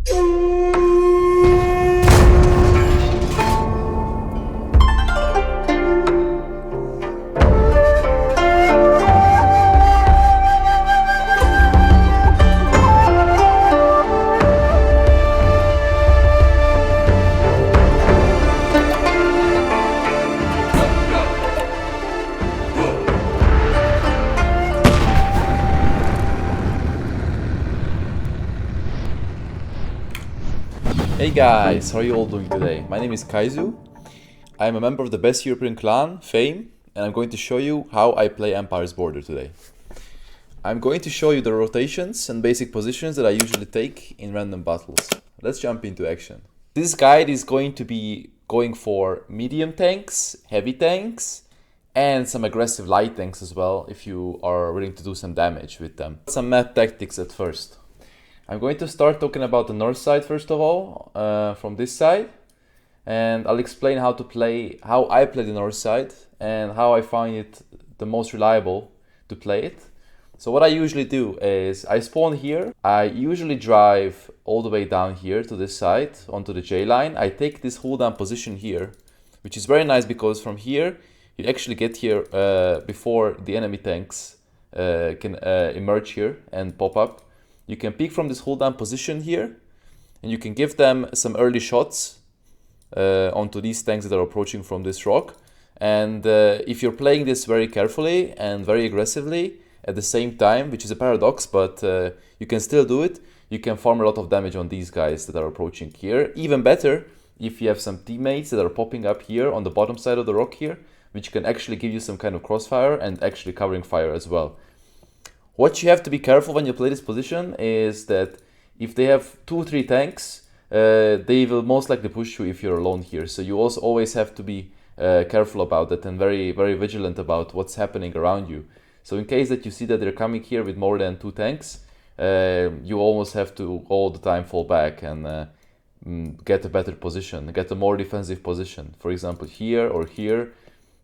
Hey guys, how are you all doing today? My name is Kajzoo. I'm a member of the best European clan, Fame, and I'm going to show you how I play Empire's Border today. I'm going to show you the rotations and basic positions that I usually take in random battles. Let's jump into action. This guide is going to be going for medium tanks, heavy tanks, and some aggressive light tanks as well if you are willing to do some damage with them. Some map tactics at first. I'm going to start talking about the north side first of all, from this side, and I'll explain how I play the north side and how I find it the most reliable to play it. So what I usually do is I spawn here. I usually drive all the way down here to this side onto the J line. I take this hold down position here, which is very nice because from here you actually get here before the enemy tanks can emerge here and pop up. You can peek from this hold down position here, and you can give them some early shots onto these tanks that are approaching from this rock. And if you're playing this very carefully and very aggressively at the same time, which is a paradox, but you can still do it, you can farm a lot of damage on these guys that are approaching here. Even better if you have some teammates that are popping up here on the bottom side of the rock here, which can actually give you some kind of crossfire and actually covering fire as well. What you have to be careful when you play this position is that if they have 2 or 3 tanks, they will most likely push you if you're alone here. So you also always have to be careful about that and very, very vigilant about what's happening around you. So in case that you see that they're coming here with more than 2 tanks, you almost have to all the time fall back and get a better position, get a more defensive position. For example, here or here,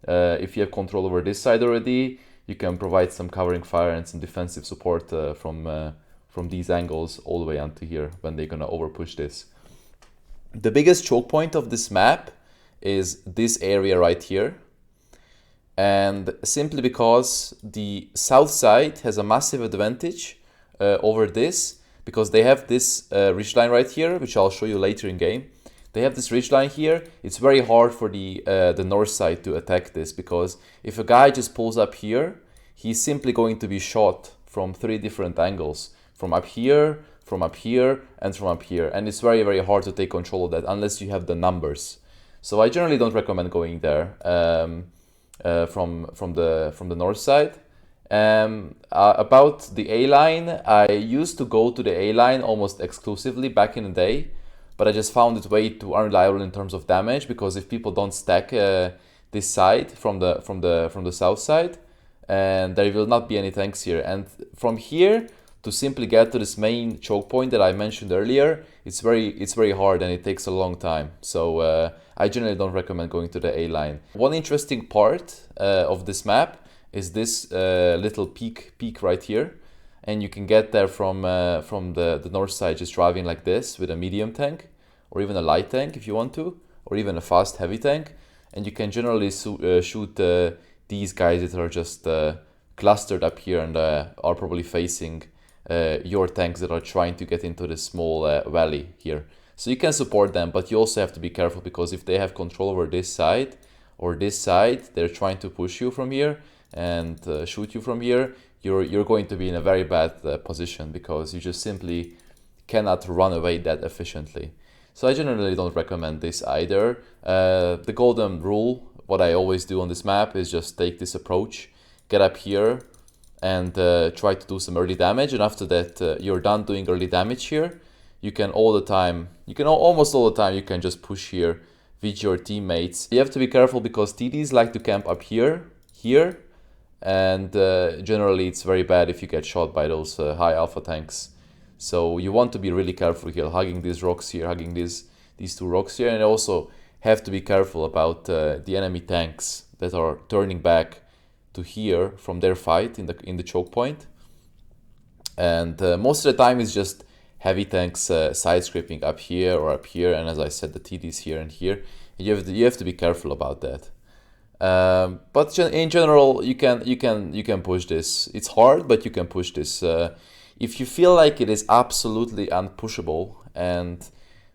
if you have control over this side already, you can provide some covering fire and some defensive support from these angles all the way onto here when they're gonna overpush this. The biggest choke point of this map is this area right here, and simply because the south side has a massive advantage over this, because they have this ridge line right here, which I'll show you later in game. They have this ridge line here. It's very hard for the north side to attack this, because if a guy just pulls up here, he's simply going to be shot from 3 different angles. From up here, and from up here. And it's very, very hard to take control of that unless you have the numbers. So I generally don't recommend going there from the north side. About the A line, I used to go to the A line almost exclusively back in the day. But I just found it way too unreliable in terms of damage, because if people don't stack this side from the south side, and there will not be any tanks here. And from here to simply get to this main choke point that I mentioned earlier, it's very hard and it takes a long time. So I generally don't recommend going to the A line. One interesting part of this map is this little peak right here. And you can get there from the north side just driving like this with a medium tank, or even a light tank if you want to, or even a fast heavy tank. And you can generally shoot these guys that are just clustered up here and are probably facing your tanks that are trying to get into this small valley here. So you can support them, but you also have to be careful, because if they have control over this side or this side, they're trying to push you from here and shoot you from here. You're going to be in a very bad position, because you just simply cannot run away that efficiently. So I generally don't recommend this either. The golden rule, what I always do on this map, is just take this approach, get up here and try to do some early damage. And after that, you're done doing early damage here. You can almost all the time, you can just push here with your teammates. You have to be careful, because TDs like to camp up here, and generally it's very bad if you get shot by those high alpha tanks. So you want to be really careful here, hugging these rocks here, hugging these 2 rocks here, and also have to be careful about the enemy tanks that are turning back to here from their fight in the choke point. And most of the time it's just heavy tanks side scraping up here or up here, and as I said, the TDs here and here. You have to be careful about that. But in general, you can push this. It's hard, but you can push this. If you feel like it is absolutely unpushable and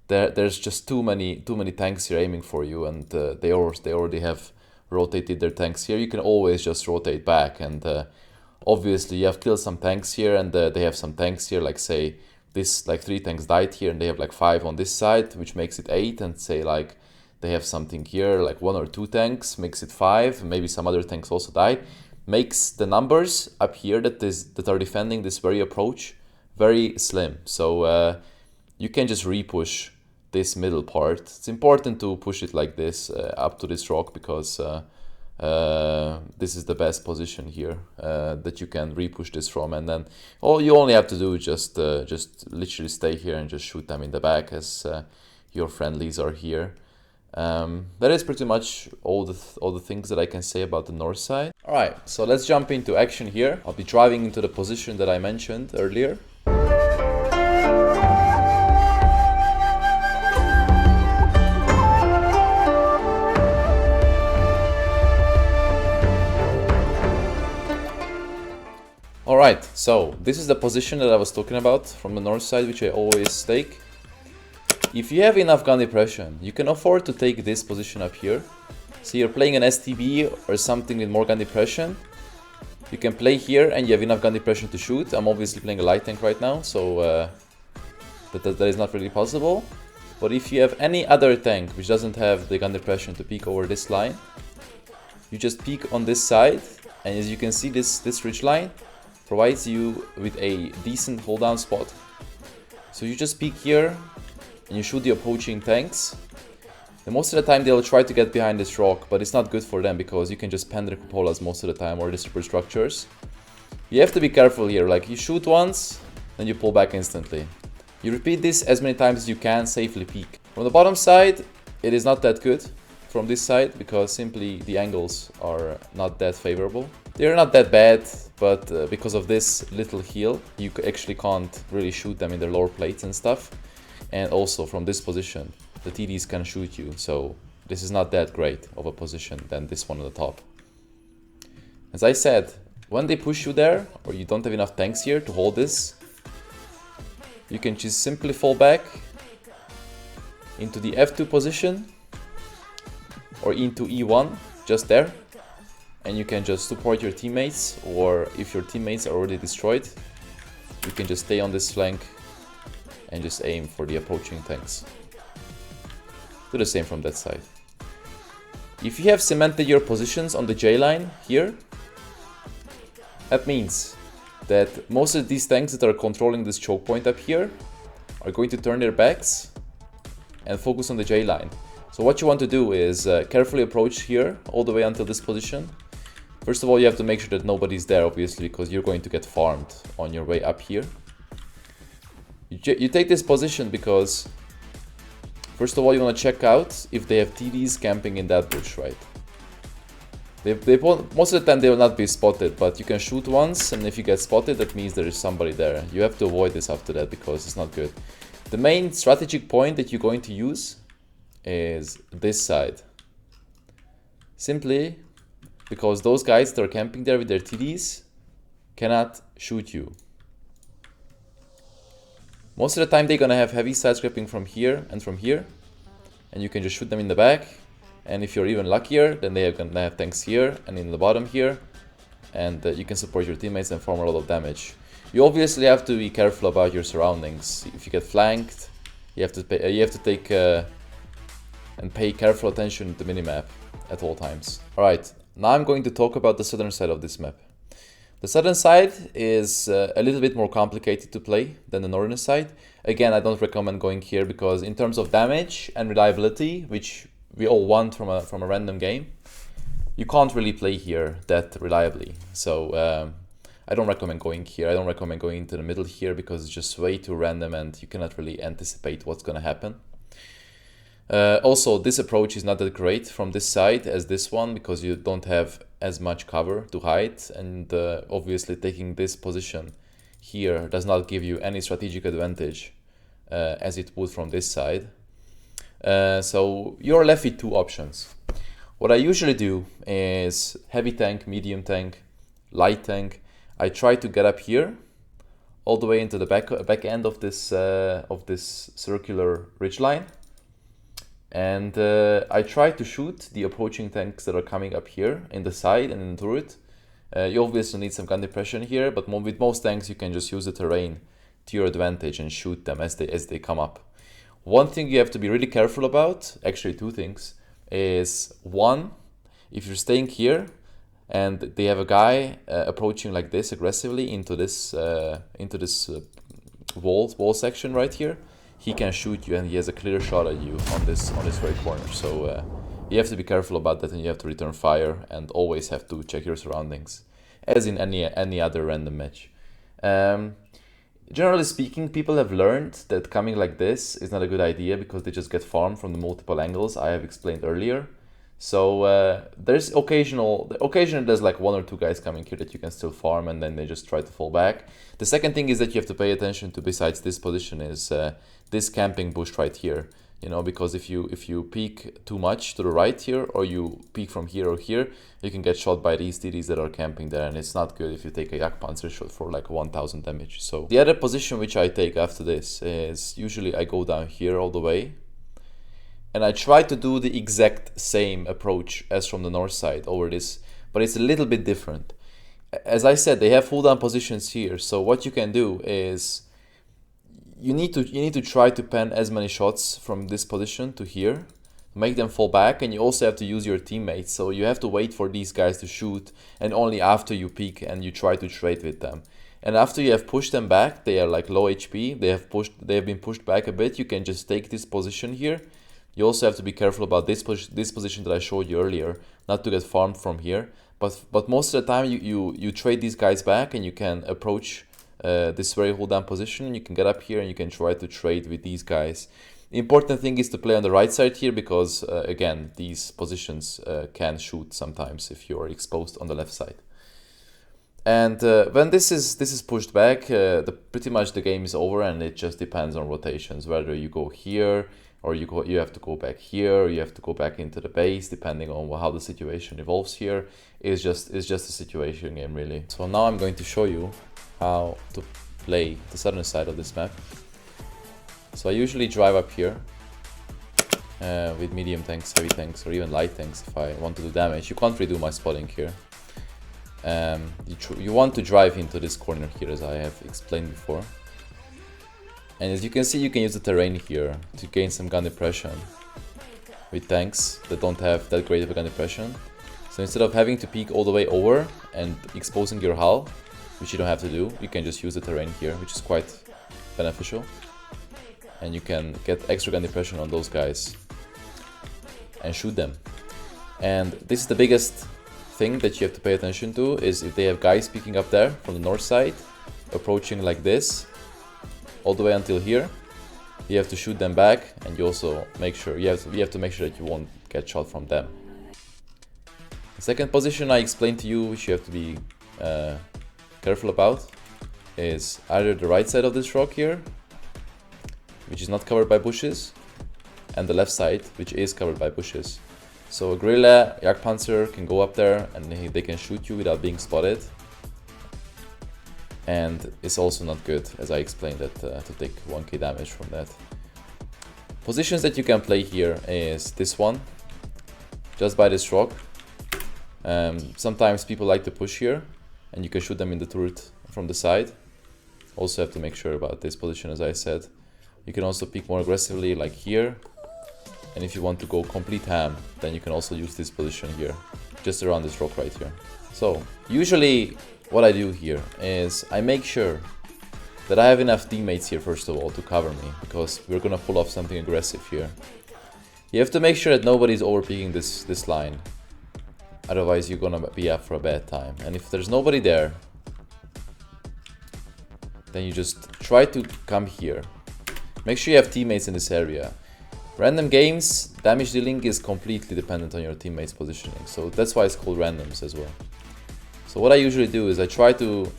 there's just too many tanks here aiming for you, and they already have rotated their tanks here, you can always just rotate back. And obviously you have killed some tanks here, and they have some tanks here, like say this, like 3 tanks died here, and they have like 5 on this side, which makes it 8, and say like they have something here, like 1 or 2 tanks, makes it 5, maybe some other tanks also died, makes the numbers up here that are defending this very approach very slim. So you can just repush this middle part. It's important to push it like this up to this rock, because this is the best position here that you can repush this from, and then all you only have to do is just literally stay here and just shoot them in the back as your friendlies are here. That is pretty much all the things that I can say about the north side. Alright, so let's jump into action here. I'll be driving into the position that I mentioned earlier. Alright, so this is the position that I was talking about from the north side, which I always take. If you have enough gun depression, you can afford to take this position up here. So you're playing an STB or something with more gun depression. You can play here and you have enough gun depression to shoot. I'm obviously playing a light tank right now, so that is not really possible. But if you have any other tank which doesn't have the gun depression to peek over this line, you just peek on this side, and as you can see, this ridge line provides you with a decent hold down spot. So you just peek here and you shoot the approaching tanks. And most of the time they'll try to get behind this rock, but it's not good for them because you can just pen their cupolas most of the time, or the superstructures. You have to be careful here, like you shoot once, then you pull back instantly. You repeat this as many times as you can, safely peek. From the bottom side, it is not that good from this side, because simply the angles are not that favorable. They're not that bad, but because of this little heel, you actually can't really shoot them in their lower plates and stuff. And also from this position, the TDs can shoot you, so this is not that great of a position than this one on the top. As I said, when they push you there, or you don't have enough tanks here to hold this, you can just simply fall back into the F2 position, or into E1, just there, and you can just support your teammates, or if your teammates are already destroyed, you can just stay on this flank and just aim for the approaching tanks. Do the same from that side. If you have cemented your positions on the J line here, that means that most of these tanks that are controlling this choke point up here are going to turn their backs and focus on the J line. So what you want to do is carefully approach here all the way until this position. First of all, you have to make sure that nobody's there, obviously, because you're going to get farmed on your way up here. You take this position because, first of all, you want to check out if they have TDs camping in that bush, right? Most of the time they will not be spotted, but you can shoot once, and if you get spotted, that means there is somebody there. You have to avoid this after that because it's not good. The main strategic point that you're going to use is this side. Simply because those guys that are camping there with their TDs cannot shoot you. Most of the time they're gonna have heavy side scraping from here and from here, and you can just shoot them in the back. And if you're even luckier, then they are gonna have tanks here and in the bottom here, and you can support your teammates and farm a lot of damage. You obviously have to be careful about your surroundings. If you get flanked, you have to take and pay careful attention to the minimap at all times. Alright, now I'm going to talk about the southern side of this map. The southern side is a little bit more complicated to play than the northern side. Again, I don't recommend going here because in terms of damage and reliability, which we all want from a random game, you can't really play here that reliably. So I don't recommend going here. I don't recommend going into the middle here because it's just way too random and you cannot really anticipate what's going to happen. Also, this approach is not that great from this side as this one because you don't have as much cover to hide, and obviously taking this position here does not give you any strategic advantage as it would from this side. So you're left with two options. What I usually do is heavy tank, medium tank, light tank. I try to get up here, all the way into the back end of this circular ridgeline, and I try to shoot the approaching tanks that are coming up here in the side and in the turret. You obviously need some gun depression here, but with most tanks you can just use the terrain to your advantage and shoot them as they come up. One thing you have to be really careful about, actually two things, is one, if you're staying here and they have a guy approaching like this aggressively into this wall section right here, he can shoot you and he has a clear shot at you on this very corner. So you have to be careful about that, and you have to return fire and always have to check your surroundings, as in any other random match. Generally speaking, people have learned that coming like this is not a good idea because they just get farmed from the multiple angles I have explained earlier. So there's occasionally there's like one or two guys coming here that you can still farm, and then they just try to fall back. The second thing is that you have to pay attention to, besides this position, is this camping bush right here. You know, because if you peek too much to the right here, or you peek from here or here, you can get shot by these TDs that are camping there, and it's not good if you take a Jagdpanzer shot for like 1000 damage. So the other position which I take after this is usually I go down here all the way, and I try to do the exact same approach as from the north side over this, but it's a little bit different. As I said, they have full down positions here, so what you can do is you need to try to pen as many shots from this position to here, make them fall back, and you also have to use your teammates. So you have to wait for these guys to shoot, and only after you peek and you try to trade with them. And after you have pushed them back, they are like low HP, they have been pushed back a bit, you can just take this position here. You also have to be careful about this position that I showed you earlier, not to get farmed from here. But most of the time you trade these guys back, and you can approach this very hold down position. You can get up here and you can try to trade with these guys. The important thing is to play on the right side here, because again, these positions can shoot sometimes if you are exposed on the left side. And when this is pushed back, pretty much the game is over, and it just depends on rotations, whether you go here or you have to go back here, or you have to go back into the base, depending on how the situation evolves here. It's just a situation game, really. So now I'm going to show you how to play the southern side of this map. So I usually drive up here with medium tanks, heavy tanks, or even light tanks if I want to do damage. You can't really do my spotting here. You want to drive into this corner here, as I have explained before. And as you can see, you can use the terrain here to gain some gun depression with tanks that don't have that great of a gun depression. So instead of having to peek all the way over and exposing your hull, which you don't have to do, you can just use the terrain here, which is quite beneficial. And you can get extra gun depression on those guys and shoot them. And this is the biggest thing that you have to pay attention to, is if they have guys peeking up there from the north side, approaching like this, all the way until here, you have to shoot them back, and you also make sure you have to make sure that you won't get shot from them. The second position I explained to you, which you have to be careful about, is either the right side of this rock here, which is not covered by bushes, and the left side, which is covered by bushes. So a guerrilla Jagdpanzer can go up there and they can shoot you without being spotted. And it's also not good, as I explained, that to take 1k damage from that. Positions that you can play here is this one, just by this rock. Sometimes people like to push here, and you can shoot them in the turret from the side. Also have to make sure about this position, as I said. You can also peek more aggressively, like here. And if you want to go complete ham, then you can also use this position here, just around this rock right here. So usually what I do here is I make sure that I have enough teammates here, first of all, to cover me, because we're gonna pull off something aggressive here. You have to make sure that nobody's overpeaking this line, otherwise you're gonna be up for a bad time. And if there's nobody there, then you just try to come here. Make sure you have teammates in this area. Random games, damage dealing is completely dependent on your teammates' positioning, so that's why it's called randoms as well. So what I usually do is I try to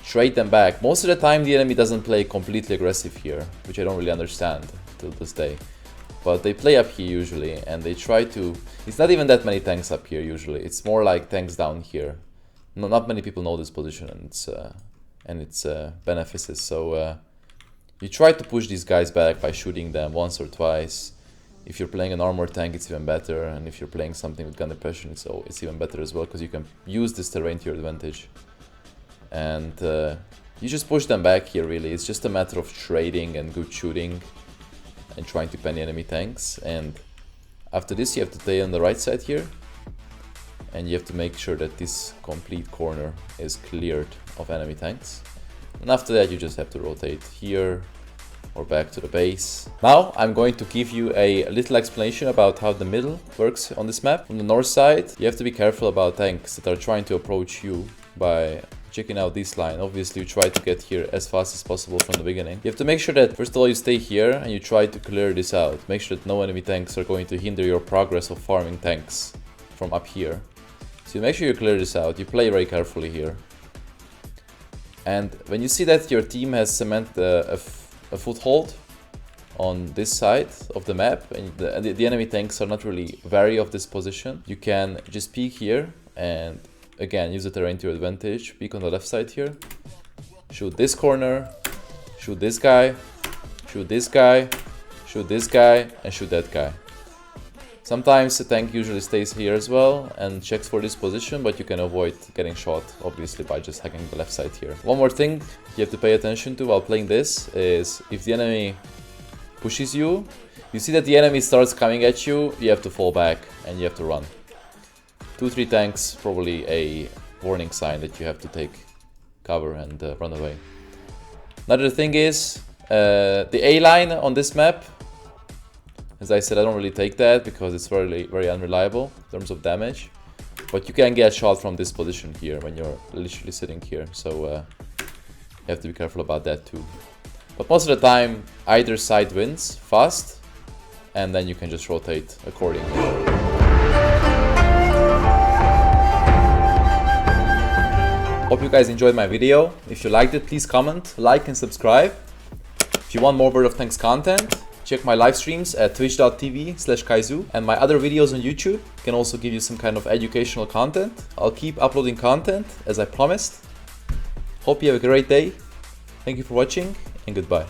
trade them back. Most of the time the enemy doesn't play completely aggressive here, which I don't really understand till this day. But they play up here usually, and they try to... It's not even that many tanks up here usually. It's more like tanks down here. No, not many people know this position and its benefices. So you try to push these guys back by shooting them once or twice. If you're playing an armor tank, it's even better. And if you're playing something with gun depression, it's even better as well, because you can use this terrain to your advantage. And you just push them back here, really. It's just a matter of trading and good shooting and trying to pen the enemy tanks. And after this, you have to stay on the right side here, and you have to make sure that this complete corner is cleared of enemy tanks. And after that, you just have to rotate here or back to the base. Now I'm going to give you a little explanation about how the middle works on this map. On the north side, you have to be careful about tanks that are trying to approach you by checking out this line. Obviously, you try to get here as fast as possible from the beginning. You have to make sure that, first of all, you stay here and you try to clear this out. Make sure that no enemy tanks are going to hinder your progress of farming tanks from up here. So you make sure you clear this out. You play very carefully here. And when you see that your team has cemented a foothold on this side of the map, and the enemy tanks are not really wary of this position, you can just peek here and again use the terrain to your advantage. Peek on the left side here, shoot this corner, shoot this guy, shoot this guy, shoot this guy, and shoot that guy. Sometimes the tank usually stays here as well and checks for this position, but you can avoid getting shot obviously by just hacking the left side here. One more thing you have to pay attention to while playing this is if the enemy pushes you, you see that the enemy starts coming at you, you have to fall back and you have to run. 2-3 tanks, probably a warning sign that you have to take cover and run away. Another thing is the A line on this map. As I said, I don't really take that because it's very unreliable in terms of damage. But you can get shot from this position here when you're literally sitting here. So you have to be careful about that too. But most of the time, either side wins fast, and then you can just rotate accordingly. Hope you guys enjoyed my video. If you liked it, please comment, like, and subscribe. If you want more World of Tanks content, check my live streams at twitch.tv/kajzoo, and my other videos on YouTube can also give you some kind of educational content. I'll keep uploading content as I promised. Hope you have a great day. Thank you for watching, and goodbye.